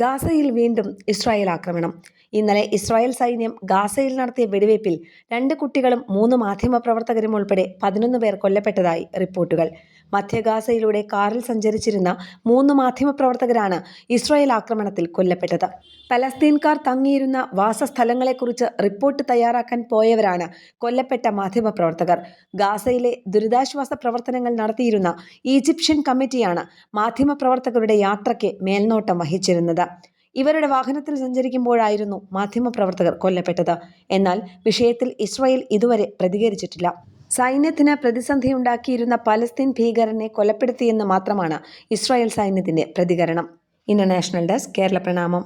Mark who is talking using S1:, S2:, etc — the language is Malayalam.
S1: ഗാസയിൽ വീണ്ടും ഇസ്രായേൽ ആക്രമണം. ഇന്നലെ ഇസ്രായേൽ സൈന്യം ഗാസയിൽ നടത്തിയ വെടിവയ്പിൽ 2 കുട്ടികളും 3 മാധ്യമപ്രവർത്തകരും ഉൾപ്പെടെ 11 പേർ കൊല്ലപ്പെട്ടതായി റിപ്പോർട്ടുകൾ. മധ്യ ഗാസയിലൂടെ കാറിൽ സഞ്ചരിച്ചിരുന്ന 3 മാധ്യമപ്രവർത്തകരാണ് ഇസ്രായേൽ ആക്രമണത്തിൽ കൊല്ലപ്പെട്ടത്. പലസ്തീൻകാർ തങ്ങിയിരുന്ന വാസസ്ഥലങ്ങളെക്കുറിച്ച് റിപ്പോർട്ട് തയ്യാറാക്കാൻ പോയവരാണ് കൊല്ലപ്പെട്ട മാധ്യമപ്രവർത്തകർ. ഗാസയിലെ ദുരിതാശ്വാസ പ്രവർത്തനങ്ങൾ നടത്തിയിരുന്ന ഈജിപ്ഷ്യൻ കമ്മിറ്റിയാണ് മാധ്യമപ്രവർത്തകരുടെ യാത്രയ്ക്ക് മേൽനോട്ടം വഹിച്ചിരുന്നത്. ഇവരുടെ വാഹനത്തിൽ സഞ്ചരിക്കുമ്പോഴായിരുന്നു മാധ്യമപ്രവർത്തകർ കൊല്ലപ്പെട്ടത്. എന്നാൽ വിഷയത്തിൽ ഇസ്രായേൽ ഇതുവരെ പ്രതികരിച്ചിട്ടില്ല. സൈന്യത്തിന് പ്രതിസന്ധിയുണ്ടാക്കിയിരുന്ന പലസ്തീൻ ഭീകരനെ കൊലപ്പെടുത്തിയെന്ന് മാത്രമാണ് ഇസ്രായേൽ സൈന്യത്തിന്റെ പ്രതികരണം. ഇന്റർനാഷണൽ ഡെസ്ക്, കേരള പ്രണാമം.